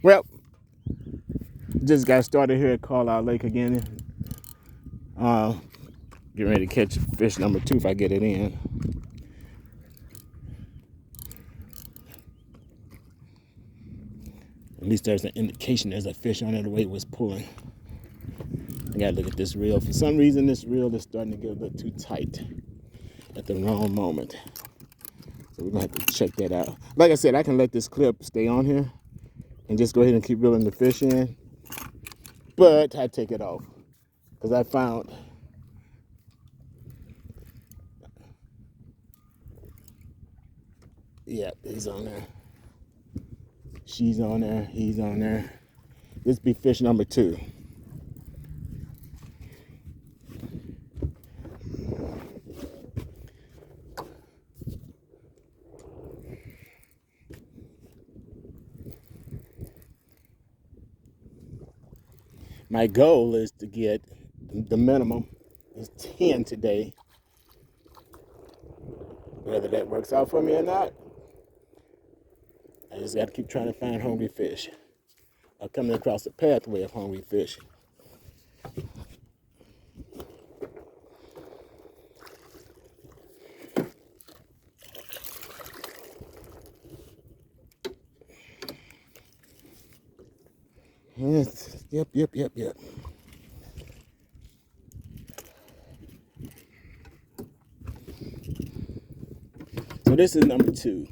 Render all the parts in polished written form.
Well, just got started here at Carlisle Lake again. Getting ready to catch fish number 2 if I get it in. At least there's an indication there's a fish on it the way it was pulling. I gotta look at this reel. For some reason, this reel is starting to get a little too tight at the wrong moment. So we're gonna have to check that out. Like I said, I can let this clip stay on here and just go ahead and keep reeling the fish in. But I take it off because I found he's on there. She's on there. He's on there. This be fish number 2. My goal is to get the minimum is 10 today. Whether that works out for me or not, I just got to keep trying to find hungry fish. I'm coming across the pathway of hungry fish. Yes, yep. So this is number 2.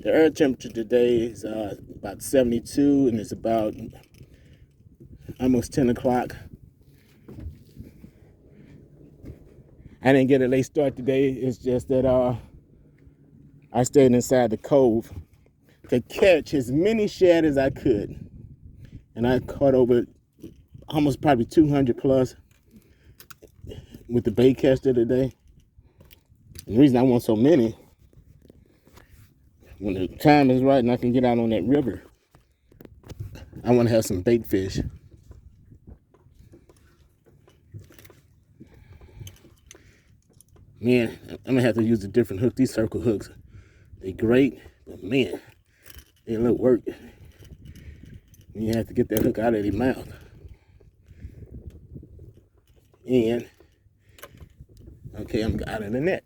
The air temperature today is about 72, and it's about almost 10 o'clock. I didn't get a late start today. It's just that I stayed inside the cove to catch as many shad as I could. And I caught over almost probably 200 plus with the bait caster today. And the reason I want so many, when the time is right and I can get out on that river, I want to have some bait fish. Man, I'm gonna have to use a different hook. These circle hooks, they're great, but man, they look work. You have to get that hook out of their mouth. And okay, I'm out of the net.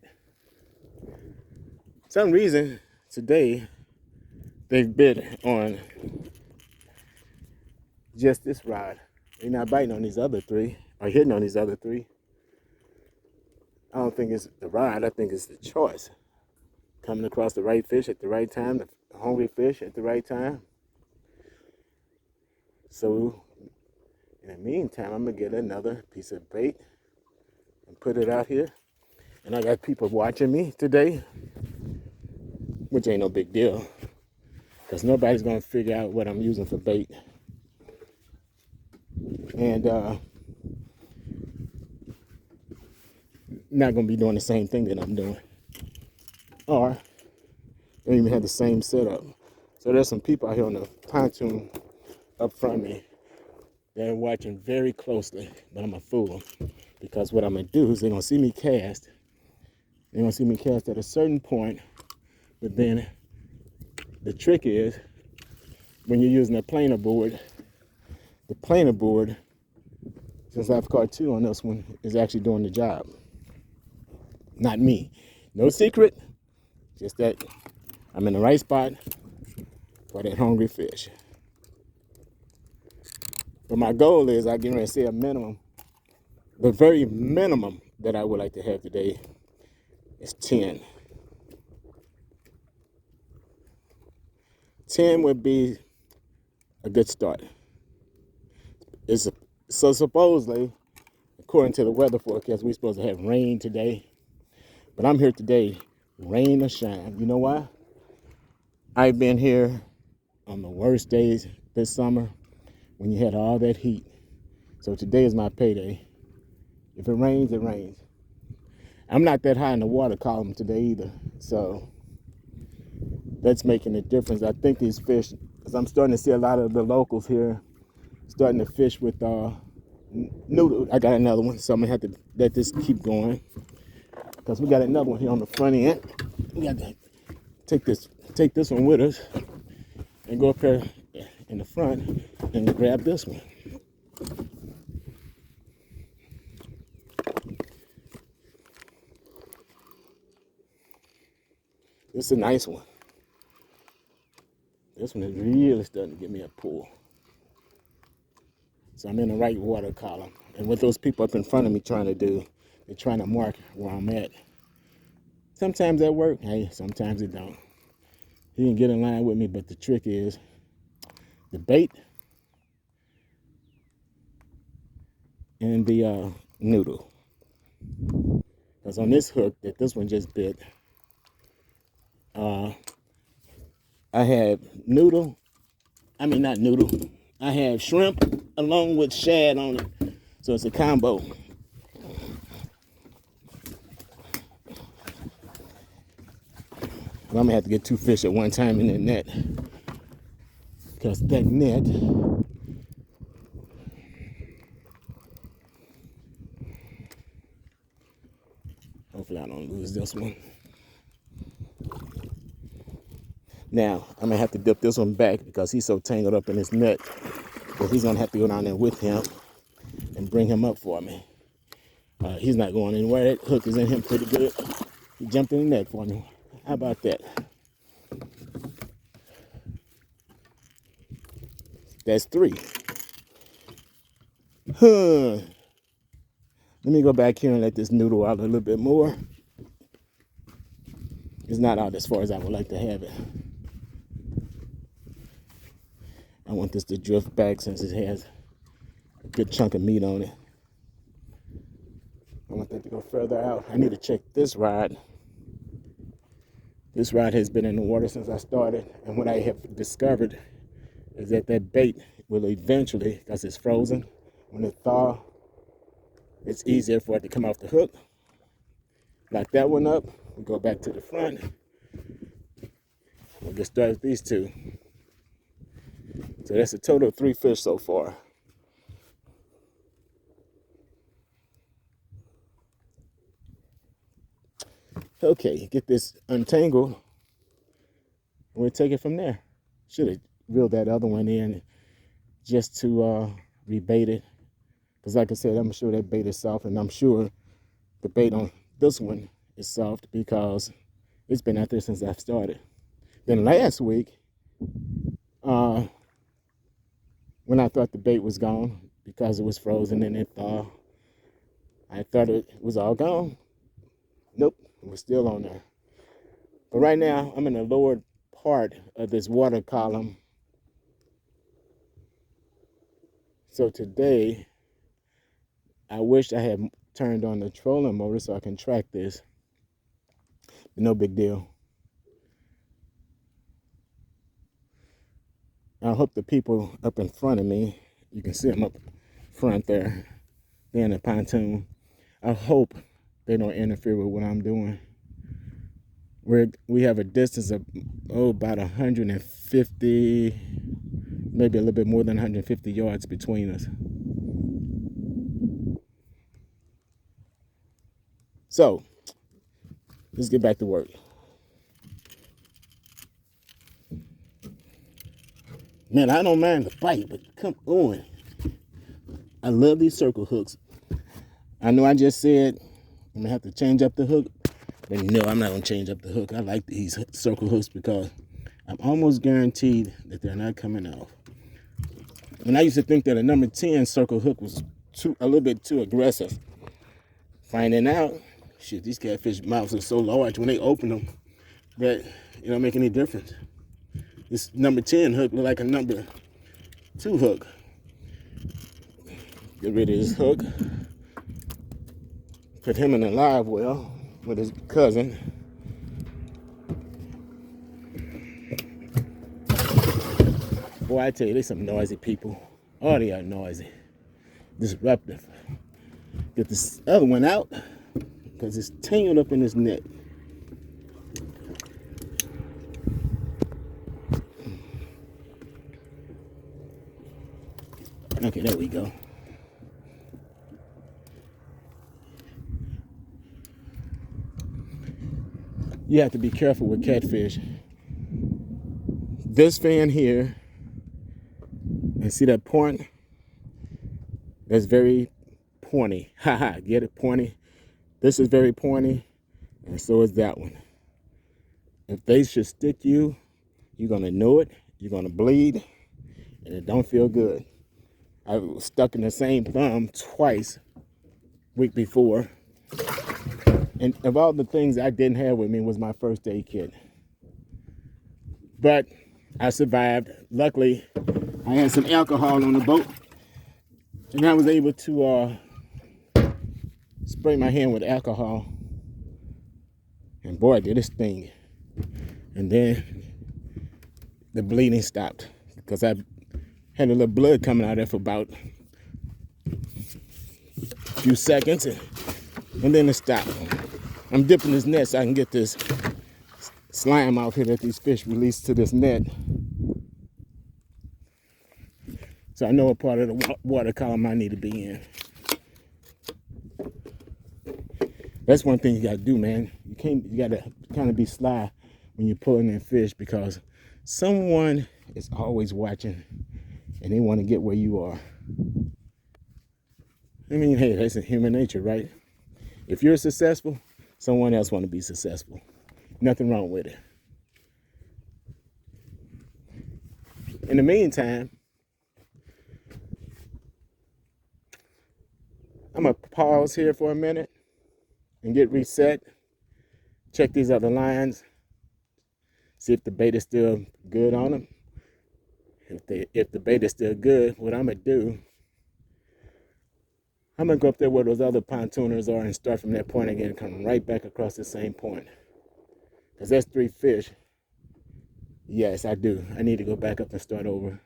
For some reason today they've bit on just this rod. They're not biting on these other 3 or hitting on these other 3. I don't think it's the rod, I think it's the choice. Coming across the right fish at the right time, the hungry fish at the right time. So in the meantime, I'm gonna get another piece of bait and put it out here. And I got people watching me today, which ain't no big deal, because nobody's gonna figure out what I'm using for bait. And not gonna be doing the same thing that I'm doing, or they don't even have the same setup. So there's some people out here on the pontoon up front of me. They're watching very closely, but I'm gonna fool them, because what I'm gonna do is they're gonna see me cast. They're gonna see me cast at a certain point, but then the trick is when you're using a planer board, the planer board, since I've caught 2 on this one, is actually doing the job. Not me. No secret, just that I'm in the right spot for that hungry fish. But my goal is, I get ready to say a minimum, the very minimum that I would like to have today is 10. 10 would be a good start. So supposedly, according to the weather forecast, we're supposed to have rain today. But I'm here today, rain or shine. You know why? I've been here on the worst days this summer when you had all that heat. So today is my payday. If it rains, it rains. I'm not that high in the water column today either. So that's making a difference. I think these fish, because I'm starting to see a lot of the locals here starting to fish with noodle. I got another one, so I'm gonna have to let this keep going because we got another one here on the front end. We got to take this one with us and go up here in the front and grab this one. This is a nice one. This one is really starting to give me a pull. So I'm in the right water column. And what those people up in front of me trying to do, they're trying to mark where I'm at. Sometimes that works, hey, sometimes it don't. He can get in line with me, but the trick is the bait and the noodle. Because on this hook that this one just bit, I have not noodle, I have shrimp along with shad on it. So it's a combo. I'm gonna have to get 2 fish at one time in that net. Because that net, hopefully I don't lose this one. Now, I'm gonna have to dip this one back because he's so tangled up in his net that he's gonna have to go down there with him and bring him up for me. He's not going anywhere. That hook is in him pretty good. He jumped in the net for me. How about that? That's 3. Let me go back here and let this noodle out a little bit more. It's not out as far as I would like to have it. I want this to drift back since it has a good chunk of meat on it. I want that to go further out. I need to check this rod. This rod has been in the water since I started, and what I have discovered is that that bait will eventually, because it's frozen, when it thaws, it's easier for it to come off the hook. Lock that one up. We go back to the front. We'll get started with these 2. So that's a total of 3 fish so far. Okay, get this untangled. We'll take it from there. Should have reeled that other one in just to rebait it. Because like I said, I'm sure that bait is soft, and I'm sure the bait on this one is soft because it's been out there since I've started. Then last week, when I thought the bait was gone because it was frozen and it thawed, I thought it was all gone. Nope, it was still on there. But right now, I'm in the lower part of this water column. So today, I wish I had turned on the trolling motor so I can track this. But no big deal. I hope the people up in front of me, you can see them up front there, they're in the pontoon. I hope they don't interfere with what I'm doing. We have a distance of, about 150, maybe a little bit more than 150 yards between us. So, let's get back to work. Man, I don't mind the bite, but come on. I love these circle hooks. I know I just said I'm gonna have to change up the hook, but no, I'm not gonna change up the hook. I like these circle hooks because I'm almost guaranteed that they're not coming off. And I used to think that a number 10 circle hook was a little bit too aggressive. Finding out, shit, these catfish mouths are so large when they open them that it don't make any difference. This number 10 hook look like a number 2 hook. Get rid of this hook. Put him in a live well with his cousin. Boy, I tell you, they some noisy people. Oh, they are noisy. Disruptive. Get this other one out because it's tangled up in this net. Okay, there we go. you have to be careful with catfish. This fin here, and see that point? That's very pointy. Haha, get it? Pointy. This is very pointy, and so is that one. If they should stick you, you're gonna know it, you're gonna bleed, and it don't feel good. I was stuck in the same thumb twice week before. And of all the things I didn't have with me was my first aid kit. But I survived. Luckily, I had some alcohol on the boat, and I was able to spray my hand with alcohol. And boy, did it sting. And then the bleeding stopped because I had a little blood coming out of there for about a few seconds, and then it stopped. I'm dipping this net so I can get this slime out here that these fish release to this net. So I know what part of the water column I need to be in. That's one thing you gotta do, man. You gotta kind of be sly when you're pulling in fish, because someone is always watching and they want to get where you are. I mean, hey, that's in human nature, right? If you're successful, someone else want to be successful. Nothing wrong with it. In the meantime, I'm gonna pause here for a minute and get reset. Check these other lines. See if the bait is still good on them. If the bait is still good, what I'm gonna do, I'm gonna go up there where those other pontooners are and start from that point again and come right back across the same point. Because that's 3 fish. Yes, I do. I need to go back up and start over.